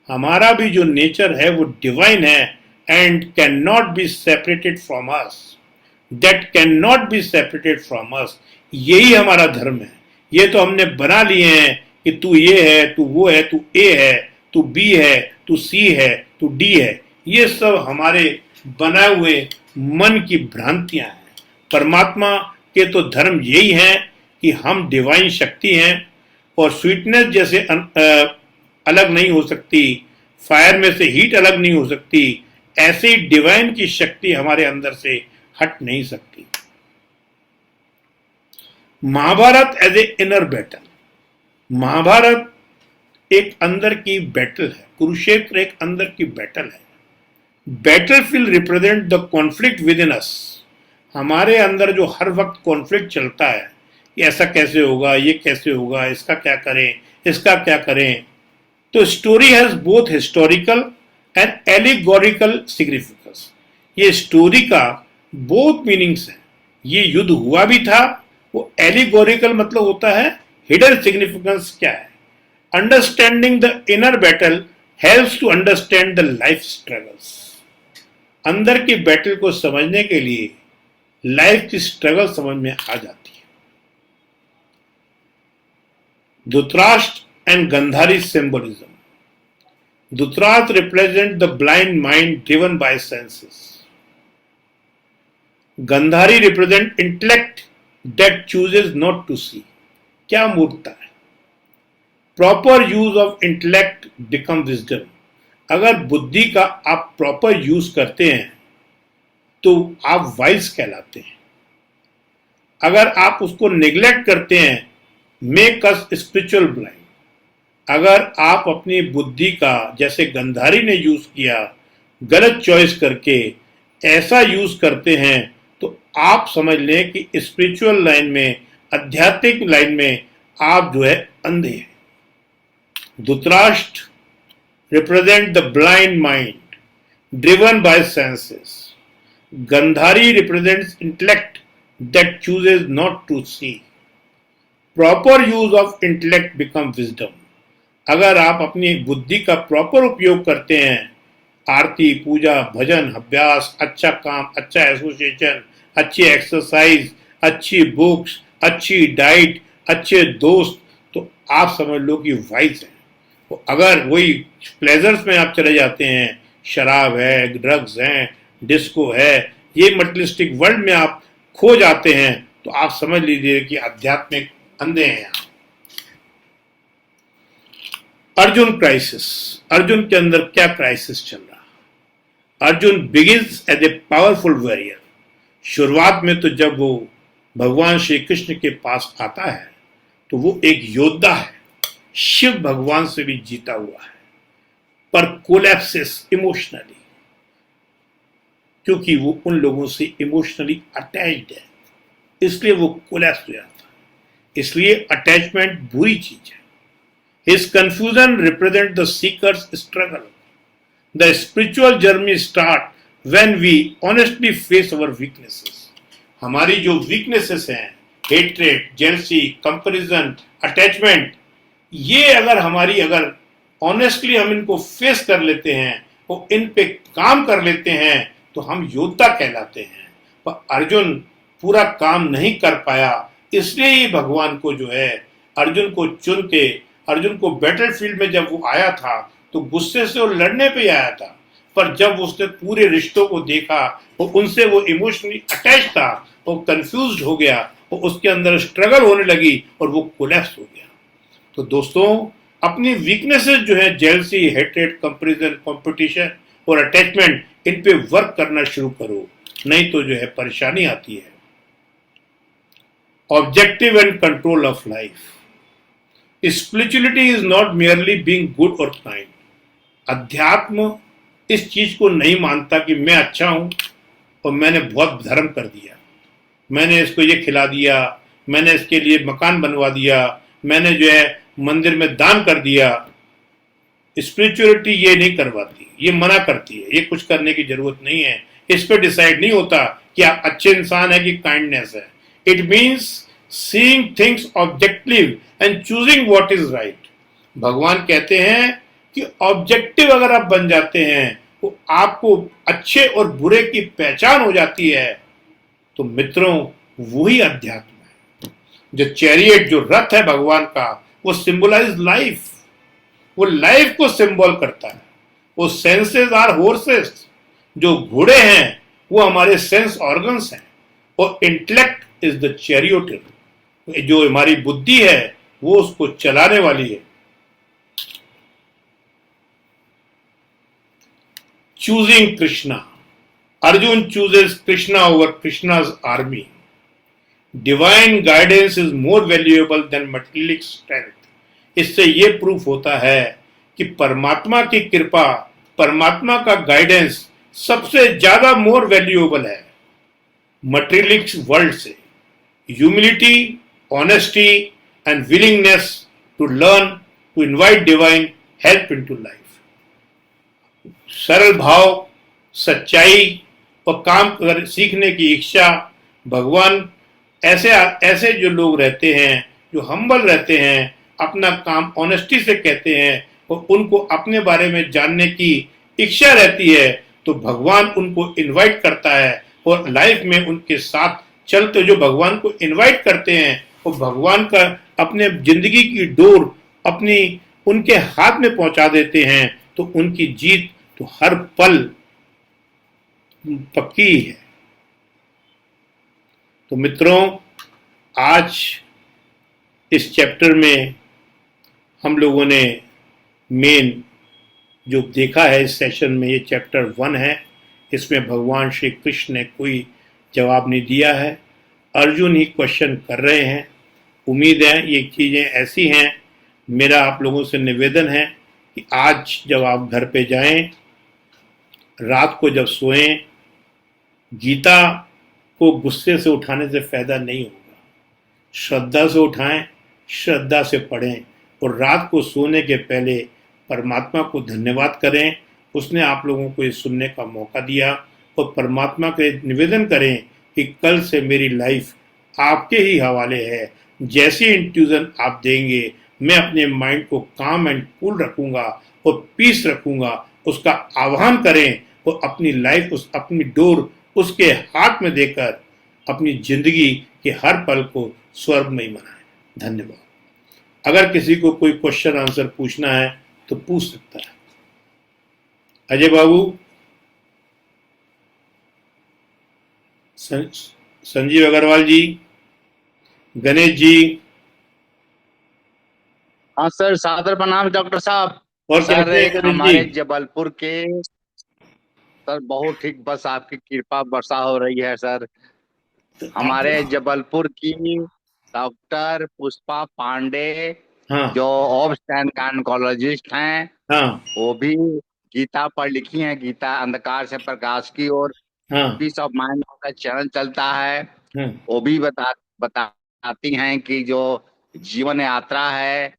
हमारा भी जो नेचर है वो डिवाइन है and can not be separated from us. That can not be separated from us. यही हमारा धर्म है। ये तो हमने बना लिए हैं कि तू ये है, तू वो है, तू ए है, तू बी है, तू सी है, तू डी है। ये सब हमारे बनाए हुए मन की भ्रांतियां हैं। परमात्मा के तो धर्म यही है कि हम डिवाइन शक्ति हैं और स्वीटनेस जैसे अलग नहीं हो सकती, फायर में से हीट अलग नहीं हो सकती, ऐसे ही डिवाइन की शक्ति हमारे अंदर से हट नहीं सकती। Mahabharata as a inner battle. Mahabharata एक अंदर की बैटल है। कुरुक्षेत्र एक अंदर की बैटल है। Battlefield represent the conflict within us. हमारे अंदर जो हर वक्त कॉन्फ्लिक्ट चलता है कि ऐसा कैसे होगा, ये कैसे होगा, इसका क्या करें, इसका क्या करें। तो story has both historical and allegorical significance. ये स्टोरी का बोथ मीनिंग्स है। ये युद्ध हुआ भी था। वो एलिगोरिकल मतलब होता है हिडन सिग्निफिकेंस क्या है। Understanding the inner battle helps to understand the life struggles. अंदर की बैटल को समझने के लिए लाइफ की स्ट्रगल समझ में आ जाती है। Dhritarashtra and Gandhari symbolism. Dhritarashtra represent the blind mind driven by senses. Gandhari represent intellect that chooses not to see. क्या मूर्खता है। Proper use of intellect become wisdom. अगर बुद्धि का आप प्रॉपर यूज करते हैं तो आप वाइज कहलाते हैं। अगर आप उसको नेग्लेक्ट करते हैं, मेक अस स्पिरिचुअल ब्लाइंड। अगर आप अपनी बुद्धि का जैसे गंधारी ने यूज किया, गलत चॉइस करके ऐसा यूज करते हैं, तो आप समझ लें कि स्पिरिचुअल लाइन में, आध्यात्मिक लाइन में आप जो है अंधे हैं। Dhritarashtra represent the blind mind driven by senses. Gandhari represents intellect that chooses not to see. Proper use of intellect becomes wisdom. अगर आप अपनी बुद्धि का प्रॉपर उपयोग करते हैं, आरती, पूजा, भजन, अभ्यास, अच्छा काम, अच्छा एसोसिएशन, अच्छी एक्सरसाइज, अच्छी बुक्स, अच्छी डाइट, अच्छे दोस्त, तो आप समझ लो कि वाइज हैं। तो अगर वही प्लेजर्स में आप चले जाते हैं, शराब है, ड्रग्स हैं, डिस्को है, ये मटेरियलिस्टिक वर्ल्ड में आप खो जाते हैं, तो आप समझ लीजिए कि आध्यात्मिक अंधे हैं आप। अर्जुन क्राइसिस। अर्जुन के अंदर क्या क्राइसिस चल रहा। Arjun begins as a powerful warrior. शुरुआत में तो जब वो भगवान श्री कृष्ण के पास आता है तो वो एक योद्धा है, शिव भगवान से भी जीता हुआ है, पर कोलैप्सिस इमोशनली, क्योंकि वो उन लोगों से इमोशनली अटैच्ड है, इसलिए वो कोलैप्स हो जाता है। इसलिए अटैचमेंट बुरी चीज है। His confusion represents the seeker's struggle. The spiritual journey starts when we honestly face our weaknesses. हमारी जो weaknesses हैं, hatred, jealousy, comparison, attachment, ये अगर honestly हम इनको face कर लेते हैं और इन पे काम कर लेते हैं तो हम योद्धा कहलाते हैं। पर अर्जुन पूरा काम नहीं कर पाया, इसलिए ही भगवान को जो है अर्जुन को चुन के, अर्जुन को बैटलफील्ड में जब वो आया था तो गुस्से से वो लड़ने पे आया था, पर जब उसने पूरे रिश्तों को देखा और उनसे वो इमोशनली अटैच था, वो कंफ्यूज्ड हो गया और उसके अंदर स्ट्रगल होने लगी और वो कोलैप्स हो गया। तो दोस्तों, अपनी वीकनेसेस जो है जेलसी, हेट्रेड, कंपैरिजन, कंपटीशन और अटैचमेंट, इन पे वर्क करना शुरू करो, नहीं तो जो है परेशानी आती है। Objective and control of life. Spirituality is not merely being good और काइंड। अध्यात्म इस चीज को नहीं मानता कि मैं अच्छा हूं और मैंने बहुत धर्म कर दिया, मैंने इसको ये खिला दिया, मैंने इसके लिए मकान बनवा दिया, मैंने जो है मंदिर में दान कर दिया। स्पिरिचुअलिटी ये नहीं करवाती, ये मना करती है, ये कुछ करने की जरूरत नहीं है, इस पे डिसाइड नहीं होता कि आप अच्छे इंसान है कि काइंडनेस है। It means seeing things objective and choosing what is right. भगवान कहते हैं कि ऑब्जेक्टिव अगर आप बन जाते हैं तो आपको अच्छे और बुरे की पहचान हो जाती है, तो मित्रों वही अध्यात्म है। जो चैरियट, जो रथ है भगवान का, वो सिंबलाइज लाइफ, वो लाइफ को सिंबल करता है। वो सेंसेस आर हॉर्सेस, जो घोड़े हैं वो हमारे सेंस ऑर्गन्स हैं, और इंटेलेक्ट इज द चैरियोटर, जो हमारी बुद्धि है वो उसको चलाने वाली है। Choosing Krishna, Arjun chooses Krishna over Krishna's army. Divine guidance is more valuable than materialic strength. इससे यह प्रूफ होता है कि परमात्मा की कृपा, परमात्मा का गाइडेंस सबसे ज्यादा मोर वैल्यूएबल है मटेरियलिक वर्ल्ड से। Humility, honesty and willingness to learn, to invite divine help into life. सरल भाव, सच्चाई और काम कर सीखने की इच्छा। भगवान ऐसे ऐसे जो लोग रहते हैं, जो हम्बल रहते हैं, अपना काम ऑनेस्टी से कहते हैं और उनको अपने बारे में जानने की इच्छा रहती है, तो भगवान उनको इनवाइट करता है और लाइफ में उनके साथ चलते, जो भगवान को इनवाइट करते हैं और भगवान का अपने जिंदगी की डोर अपनी उनके हाथ में पहुंचा देते हैं, तो उनकी जीत तो हर पल पक्की है। तो मित्रों, आज इस चैप्टर में हम लोगों ने मेन जो देखा है इस सेशन में, ये चैप्टर 1 है। इसमें भगवान श्री कृष्ण ने कोई जवाब नहीं दिया है, अर्जुन ही क्वेश्चन कर रहे हैं। उम्मीद है ये चीज़ें ऐसी हैं। मेरा आप लोगों से निवेदन है कि आज जब आप घर पे जाएं, रात को जब सोएं, गीता को गुस्से से उठाने से फायदा नहीं होगा। श्रद्धा से उठाएं, श्रद्धा से पढ़ें और रात को सोने के पहले परमात्मा को धन्यवाद करें, उसने आप लोगों को ये सुनने का मौका दिया, और परमात्मा के निवेदन करें कि कल से मेरी लाइफ आपके ही हवाले है। जैसी इंट्यूजन आप देंगे, मैं अपने माइंड को काम एंड कूल रखूंगा और पीस रखूंगा। उसका आह्वान करें और अपनी लाइफ, उस अपनी डोर उसके हाथ में देकर अपनी जिंदगी के हर पल को स्वर्गमयी बनाएं। धन्यवाद। अगर किसी को कोई क्वेश्चन आंसर पूछना है तो पूछ सकता है। अजय बाबू, संजीव अग्रवाल जी, गणेश जी। हाँ सर, सादर प्रणाम डॉक्टर साहब। और सर कैसे हैं गणेश हमारे जी? जबलपुर के सर बहुत ठीक, बस आपकी कृपा वर्षा हो रही है सर। हमारे जबलपुर की डॉक्टर पुष्पा पांडे, हाँ जो ऑब्स एंड गायनेकोलॉजिस्ट हैं, हाँ वो भी गीता पढ़ लिखी हैं, गीता अंधकार से प्रकाश की ओर, हाँ पीस ऑफ माइंड का चैनल चलता है। हाँ वो भी बताती हैं कि जो जीवन यात्रा है,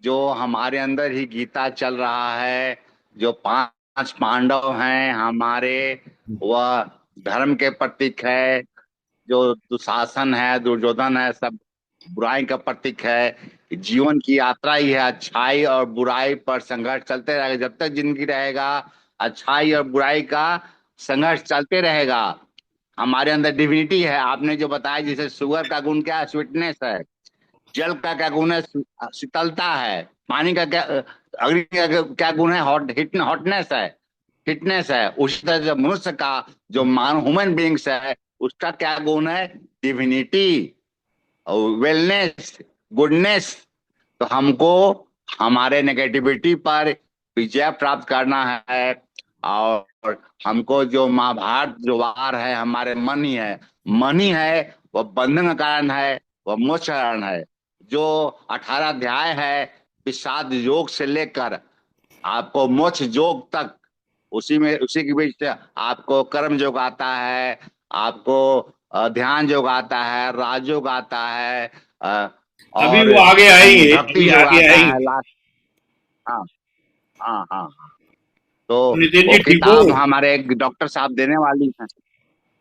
जो हमारे अंदर ही गीता चल रहा है, जो 5 पांडव हैं हमारे, वह धर्म के प्रतीक है। जो दुशासन है, दुर्योधन है, सब बुराई का प्रतीक है। जीवन की यात्रा ही है, अच्छाई और बुराई पर संघर्ष चलते रहेगा। जब तक जिंदगी रहेगा, अच्छाई और बुराई का संघर्ष चलते रहेगा। हमारे अंदर डिविनिटी है। आपने जो बताया, जैसे शुगर का गुण क्या है? स्वीटनेस है। जल का क्या गुण है? शीतलता है। पानी का क्या, अग्नि का क्या गुण है? हॉटनेस है, हिटनेस है। उसी तरह जो मनुष्य का, जो ह्यूमन बींग्स है, उसका क्या गुण है? Divinity, wellness, goodness. तो हमको हमारे नेगेटिविटी पर विजय प्राप्त करना है, और हमको जो महाभारत जो वार है, हमारे मन ही है। मन ही है वह बंधन का कारण है, वह मोक्ष का कारण है। जो 18 अध्याय है, विषाद योग से लेकर आपको मोक्ष योग तक, उसी के बीच आपको कर्म योग आता है, आपको ध्यान योग आता है, राजयोग आता है, अभी और वो आगे आएंगे, भक्ति अभी योग आगे आता है आएंगे। लास्ट। हाँ हाँ हाँ हाँ। तो नितिन वो जी ठीक हो? किताब हमारे एक डॉक्टर साहब देने वाली है।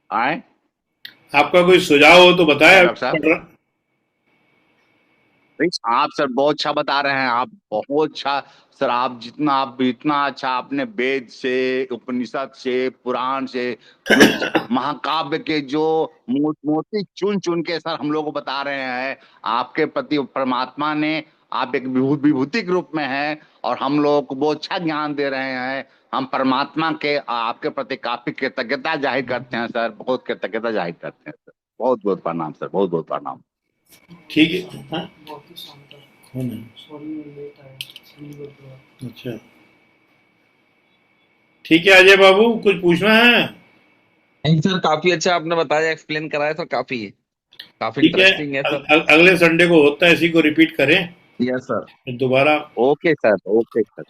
आए आपका कोई सुझाव हो तो बताएं, क्या अभी डॉक्टर साहब? पढ़ रहा। भाई आप सर बहुत अच्छा बता रहे हैं, आप बहुत अच्छा। सर आप जितना आप इतना अच्छा आपने वेद से, उपनिषद से, पुराण से, जो महाकाव्य के जो मोती चुन चुन के सर हम लोग को बता रहे हैं। आपके प्रति परमात्मा ने, आप एक विभूति के रूप में हैं और हम लोगों को बहुत अच्छा ज्ञान दे रहे हैं। हम परमात्मा के आपके प्रति काफी कृतज्ञता जाहिर करते हैं सर, बहुत कृतज्ञता जाहिर करते हैं सर। बहुत बहुत प्रणाम सर, बहुत बहुत प्रणाम। ठीक है। हाँ? कौन है? अच्छा, ठीक है अजय बाबू, कुछ पूछना है? नहीं सर, काफी अच्छा आपने बताया, एक्सप्लेन कराया सर, काफी ठीक है, इंटरेस्टिंग है सर। अगले संडे को होता है, इसी को रिपीट करें यस सर। फिर दोबारा। Okay sir, okay sir.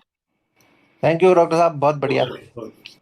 Thank you doctor साहब, बहुत बढ़िया। ओके।